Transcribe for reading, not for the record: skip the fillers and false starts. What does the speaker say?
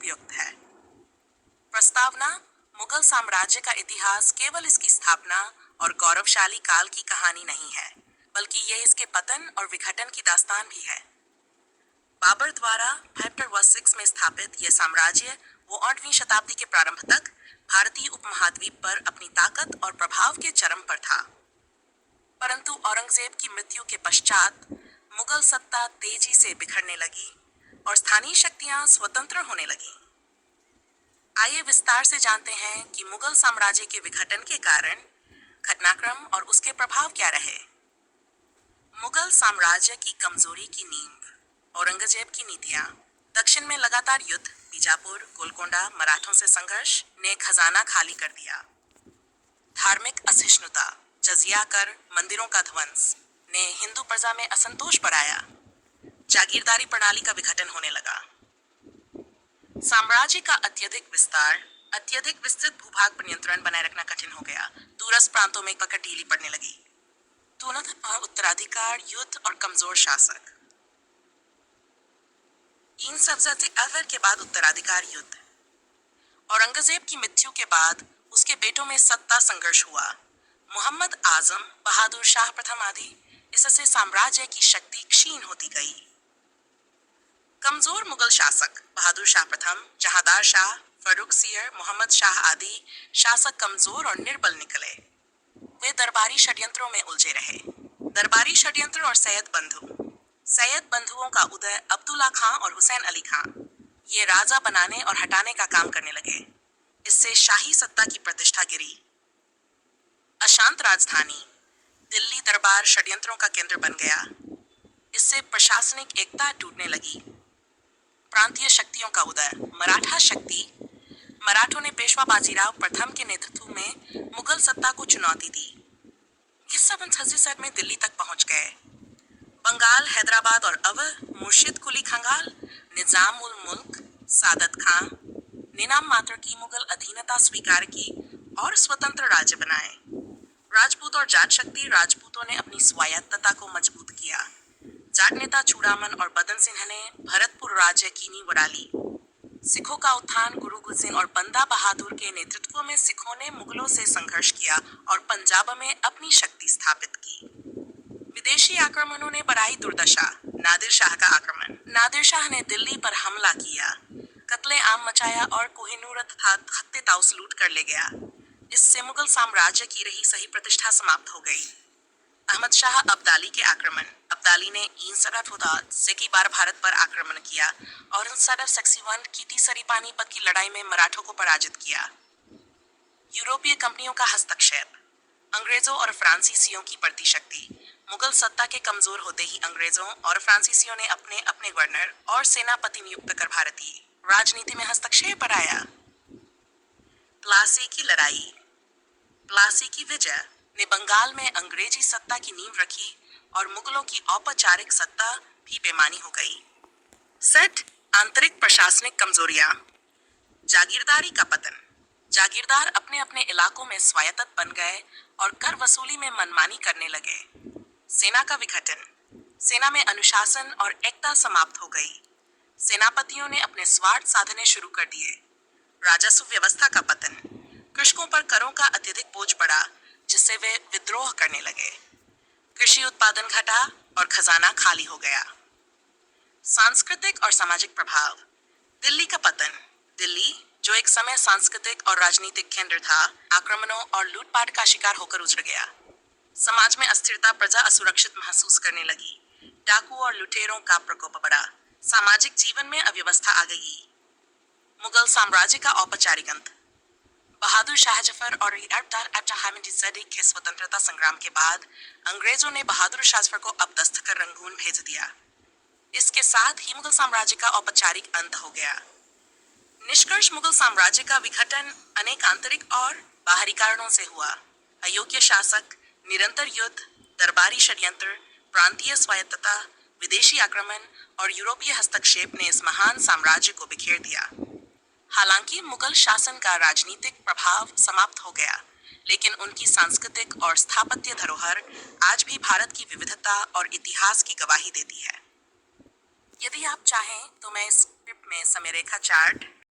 उपयुक्त है। प्रस्तावना: मुगल साम्राज्य का इतिहास केवल इसकी स्थापना और गौरवशाली काल की कहानी नहीं है, बल्कि ये इसके पतन और विघटन की दास्तान भी है। बाबर द्वारा 506 में स्थापित यह साम्राज्य वो 8वीं शताब्दी के प्रारंभ तक भारतीय उपमहाद्वीप पर अपनी ताकत और प्रभाव के चरम पर था। परंतु औरंगजेब की मृत्यु के पश्चात मुगल सत्ता तेजी से बिखरने लगी और स्थानीय शक्तियां स्वतंत्र होने लगीं। आइए विस्तार से जानते हैं कि मुगल साम्राज्य के विघटन के कारण, घटनाक्रम और उसके प्रभाव क्या रहे। मुगल साम्राज्य की कमजोरी की नींव: औरंगजेब की नीतियां। दक्षिण में लगातार युद्ध, बीजापुर, गोलकोंडा, मराठों से संघर्ष ने खजाना खाली कर दिया। धार्मिक असहिष्णुता: जजिया कर, मंदिरों का ध्वंस ने हिंदू प्रजा में असंतोष बढ़ाया। जागीरदारी प्रणाली का विघटन होने लगा। साम्राज्य का अत्यधिक विस्तार: अत्यधिक विस्तृत भूभाग पर नियंत्रण बनाए रखना कठिन हो गया। दूरस्थ प्रांतों में पकड़ ढीली पड़ने लगी। दोनों उत्तराधिकार, युद्ध और कमजोर शासक। इन सब्ज़ती अवर के बाद उत्तराधिकार युद्ध। औरंगजेब की मृत्यु के बाद उसके बेटों में सत्ता संघर्ष हुआ। मोहम्मद आजम, बहादुर शाह प्रथम आदि। इससे साम्राज्य की शक्ति क्षीण होती गई। कमजोर मुगल शासक: बहादुर शाह प्रथम, जहांदार शाह, फर्रुख सियर, मोहम्मद शाह आदि शासक कमजोर और निर्बल निकले। वे दरबारी षड्यंत्रों में उलझे रहे। दरबारी षड्यंत्र और सैयद बंधु। सैयद बंधुओं का उदय अब्दुल्ला खां और हुसैन अली खां। ये राजा बनाने और हटाने का काम करने लगे। इससे शाही सत्ता की प्रतिष्ठा गिरी। अशांत राजधानी: दिल्ली दरबार षड्यंत्रों का केंद्र बन गया। इससे प्रशासनिक एकता टूटने लगी। प्रांतीय शक्तियों का उदय: मराठा शक्ति। मराठों ने पेशवा बाजीराव प्रथम के नेतृत्व में मुगल सत्ता को चुनौती दी। ये सब 1967 में दिल्ली तक पहुंच गए। बंगाल, हैदराबाद और अवध मुर्शिद कुली खंगाल, निजाम उल मुल्क सादत खां ने नाम मात्र की मुगल अधीनता स्वीकार की और स्वतंत्र राज्य बनाए। राजपूत और जाट शक्ति: राजपूतों ने अपनी स्वायत्तता को मजबूत किया। जाट नेता चूड़ामन और बदन सिंह ने भरतपुर राज्य की नींव डाली। सिखों का उत्थान: गुरु गोबिंद सिंह और बंदा बहादुर के नेतृत्व में सिखों ने मुगलों से संघर्ष किया और पंजाब में अपनी शक्ति स्थापित की। विदेशी आक्रमणों ने बढ़ाई दुर्दशा: नादिर शाह का आक्रमण: नादिर शाह ने दिल्ली पर हमला किया, कत्ले आम मचाया और कोहिनूर तथा खत्ते ताउस लूट कर ले गया। इससे मुगल साम्राज्य की रही सही प्रतिष्ठा समाप्त हो गई। अहमद शाह अब्दाली के आक्रमण: अब्दाली ने 1910 बार भारत पर आक्रमण किया और 1961 की तीसरी पानीपत की लड़ाई में मराठों को पराजित किया। यूरोपीय कंपनियों का हस्तक्षेप: अंग्रेजों और फ्रांसीसियों की बढ़ती शक्ति: मुगल सत्ता के कमजोर होते ही अंग्रेजों और फ्रांसीसियों ने अपने अपने गवर्नर और सेनापति नियुक्त कर भारतीय राजनीति में हस्तक्षेप बढ़ाया। प्लासी की लड़ाई: प्लासी की विजय ने बंगाल में अंग्रेजी सत्ता की नींव रखी और मुगलों की औपचारिक सत्ता भी बेमानी हो गई। सेट: आंतरिक प्रशासनिक कमजोरियां। जागीरदारी का पतन: जागीरदार अपने अपने इलाकों में स्वायत्त बन गए और कर वसूली में मनमानी करने लगे। सेना का विघटन: सेना में अनुशासन और एकता समाप्त हो गई। सेनापतियों ने अपने स्वार्थ साधने शुरू कर दिए। राजस्व व्यवस्था का पतन: कृषकों पर करों का अत्यधिक बोझ पड़ा, जिससे वे विद्रोह करने लगे। कृषि उत्पादन घटा और खजाना खाली हो गया। सांस्कृतिक और सामाजिक प्रभाव: दिल्ली का पतन: दिल्ली, जो एक समय सांस्कृतिक और राजनीतिक केंद्र था, आक्रमणों और लूटपाट का शिकार होकर उजड़ गया। समाज में अस्थिरता: प्रजा असुरक्षित महसूस करने लगी। डाकू और लुटेरों का प्रकोप बढ़ा। सामाजिक जीवन में अव्यवस्था आ गई। मुगल साम्राज्य का औपचारिक अंत: बहादुर शाह जफर और के स्वतंत्रता संग्राम के बाद अंग्रेजों ने बहादुर शाह जफर को अपदस्थ कर रंगून भेज दिया। इसके साथ ही मुगल साम्राज्य का औपचारिक अंत हो गया। निष्कर्ष: मुगल साम्राज्य का विघटन अनेक आंतरिक और बाहरी कारणों से हुआ। अयोग्य शासक, निरंतर युद्ध, दरबारी षड्यंत्र, प्रांतीय स्वायत्तता, विदेशी आक्रमण और यूरोपीय हस्तक्षेप ने इस महान साम्राज्य को बिखेर दिया। हालांकि मुगल शासन का राजनीतिक प्रभाव समाप्त हो गया, लेकिन उनकी सांस्कृतिक और स्थापत्य धरोहर आज भी भारत की विविधता और इतिहास की गवाही देती है। यदि आप चाहें तो मैं इस स्क्रिप्ट में समय रेखा चार्ट